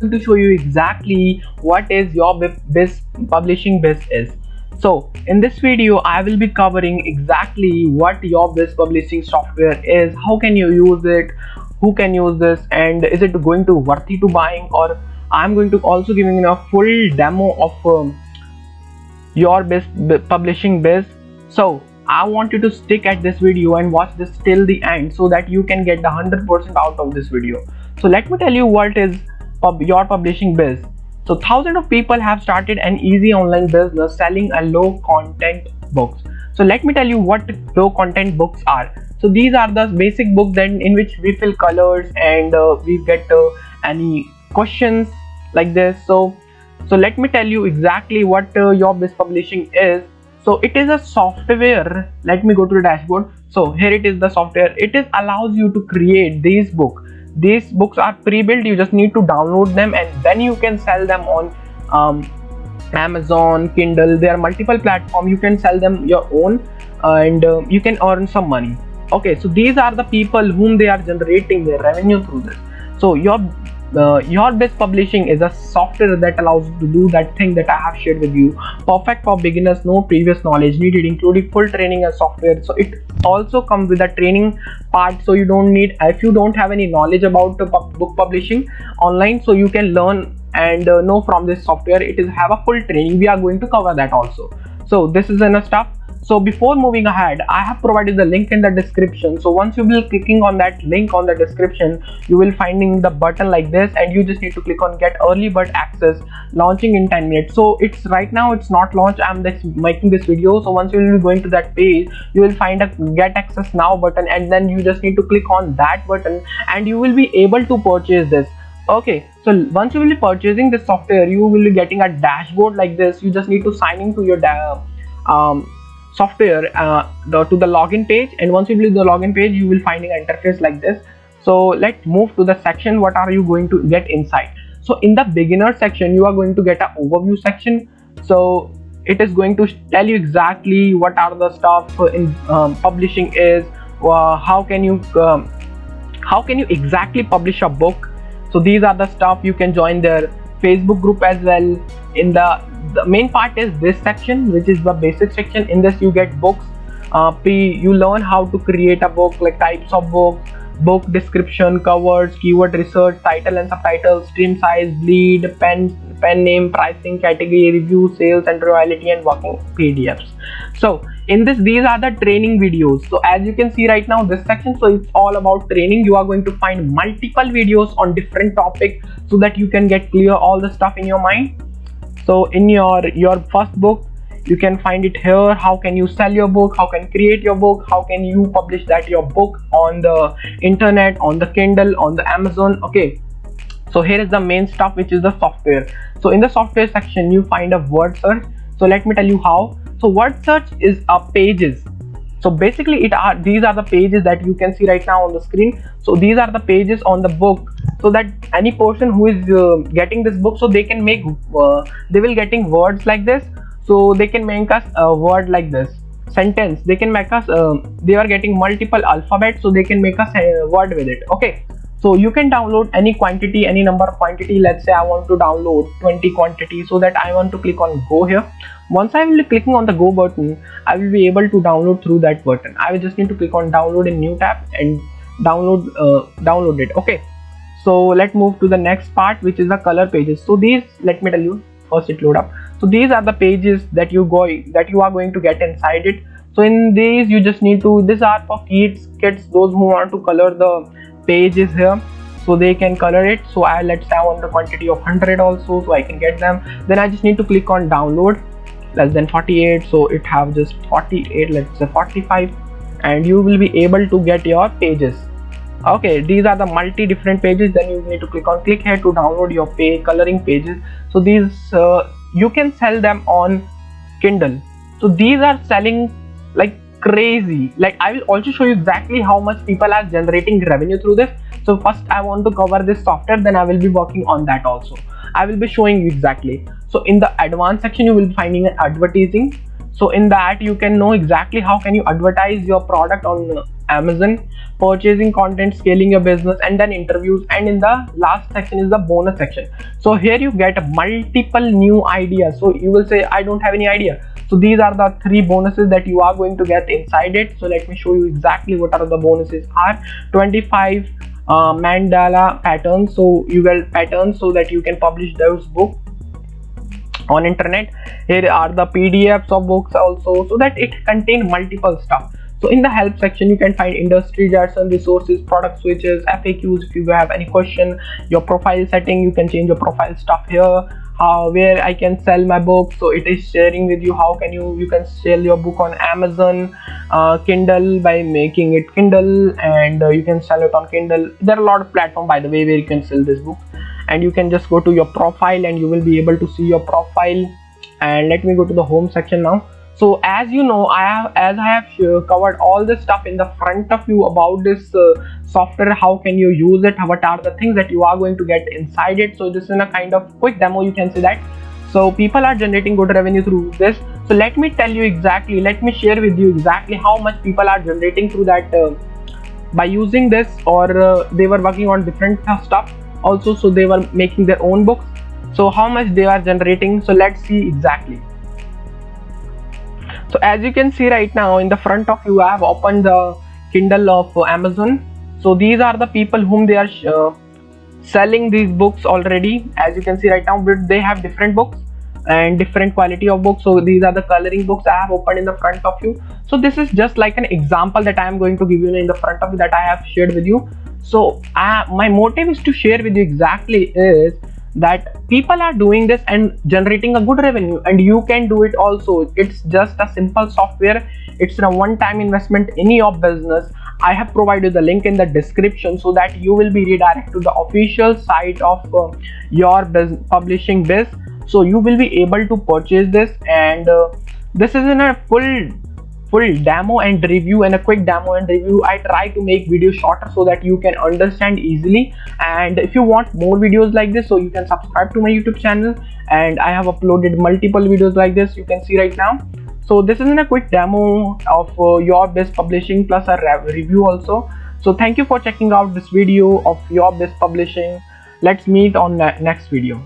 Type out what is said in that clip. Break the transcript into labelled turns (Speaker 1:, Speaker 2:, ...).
Speaker 1: going to show you exactly what is your biz publishing biz is. So in this video I will be covering exactly what your biz publishing software is, how can you use it, who can use this, and is it going to worthy to buying, or I'm going to also giving you a full demo of your publishing biz. So I want you to stick at this video and watch this till the end so that you can get the 100% out of this video. So let me tell you what is your publishing biz. So thousands of people have started an easy online business selling a low content books. So let me tell you what low content books are. So these are the basic books then in which we fill colors and we get any questions like this. So let me tell you exactly what your biz publishing is. So it is a software. Let me go to the dashboard. So here it is, the software. It is allows you to create these books. These books are pre-built. You just need to download them and then you can sell them on Amazon, Kindle. There are multiple platforms. You can sell them your own and you can earn some money. Okay, so these are the people whom they are generating their revenue through this. So your biz publishing is a software that allows you to do that thing that I have shared with you. Perfect for beginners, no previous knowledge needed, including full training and software. So it also comes with a training part, so you don't need, if you don't have any knowledge about book publishing online, so you can learn and know from this software. It is have a full training. We are going to cover that also. So this is enough stuff. So before moving ahead, I have provided the link in the description. So once you will clicking on that link on the description, you will finding the button like this, and you just need to click on get early bird access, launching in 10 minutes. So it's right now it's not launched. I'm just making this video. So once you will be going to that page, you will find a get access now button, and then you just need to click on that button and you will be able to purchase this. Okay, so once you will be purchasing this software, you will be getting a dashboard like this. You just need to sign into your software to the login page, and once you leave the login page, you will finding an interface like this. So let's move to the section. What are you going to get inside? So in the beginner section, you are going to get an overview section. So it is going to tell you exactly what are the stuff in publishing is, how can you exactly publish a book. So these are the stuff. You can join their Facebook group as well. In the main part is this section, which is the basic section. In this you get books, you learn how to create a book, like types of books, book description, covers, keyword research, title and subtitles, stream size, bleed, pen name, pricing, category, review, sales and royalty, and working PDFs. So in this, these are the training videos. So as you can see right now, this section, so it's all about training. You are going to find multiple videos on different topics so that you can get clear all the stuff in your mind. So in your first book, you can find it here. How can you sell your book? How can you create your book? How can you publish that your book on the internet, on the Kindle, on the Amazon? Okay, so here is the main stuff, which is the software. So in the software section, you find a word search. So let me tell you how. So word search is pages. So basically these are the pages that you can see right now on the screen. So these are the pages on the book, so that any person who is getting this book, so they can make they will getting words like this. So they can make us a word like this, sentence. They can make us they are getting multiple alphabets, so they can make us a word with it. Okay, so you can download any quantity, any number of quantity. Let's say I want to download 20 quantity, so that I want to click on go here. Once I will be clicking on the go button, I will be able to download through that button. I will just need to click on download in new tab and download it. Okay, so let's move to the next part, which is the color pages. So these, let me tell you, first it load up. So these are the pages that you are going to get inside it. So in these, you just need to, these are for kids, those who want to color the pages here, so they can color it. So let's say I want the quantity of 100 also, so I can get them. Then I just need to click on download, less than 48, so it have just 48, let's say 45, and you will be able to get your pages. Okay, these are the multi different pages. Then you need to click here to download your coloring pages. So these you can sell them on Kindle. So these are selling like crazy. Like I will also show you exactly how much people are generating revenue through this. So first I want to cover this software, then I will be working on that also. I will be showing you exactly. So in the advanced section, you will be finding an advertising. So in that you can know exactly how can you advertise your product on Amazon, purchasing content, scaling your business, and then interviews. And in the last section is the bonus section. So here you get multiple new ideas. So you will say I don't have any idea. So these are the 3 bonuses that you are going to get inside it. So let me show you exactly what are the bonuses are. 25 mandala patterns, so you get patterns so that you can publish those books on internet. Here are the PDFs of books also, so that it contain multiple stuff. So in the help section you can find industry jargon, resources, product switches, FAQs. If you have any question, your profile setting, you can change your profile stuff here. Where I can sell my book, so it is sharing with you how can you can sell your book on Amazon Kindle by making it Kindle, and you can sell it on Kindle. There are a lot of platforms, by the way, where you can sell this book. And you can just go to your profile and you will be able to see your profile. And let me go to the home section now. So as you know, I have covered all this stuff in the front of you about this software, how can you use it, what are the things that you are going to get inside it. So this is a kind of quick demo, you can say that. So people are generating good revenue through this. So let me tell you exactly, let me share with you exactly how much people are generating through that by using this, or they were working on different stuff also, so they were making their own books. So how much they are generating, so let's see exactly. So as you can see right now in the front of you, I have opened the Kindle of Amazon. So these are the people whom they are selling these books already. As you can see right now, but they have different books and different quality of books. So these are the coloring books I have opened in the front of you. So this is just like an example that I am going to give you in the front of you that I have shared with you. So my motive is to share with you exactly is that people are doing this and generating a good revenue, and you can do it also. It's just a simple software. It's a one-time investment in your business. I have provided the link in the description so that you will be redirected to the official site of your publishing biz. So you will be able to purchase this, and this is in a full demo and review, and a quick demo and review. I try to make videos shorter so that you can understand easily. And if you want more videos like this, so you can subscribe to my YouTube channel, and I have uploaded multiple videos like this, you can see right now. So this is in a quick demo of your biz publishing plus a review also. So thank you for checking out this video of your biz publishing. Let's meet on next video.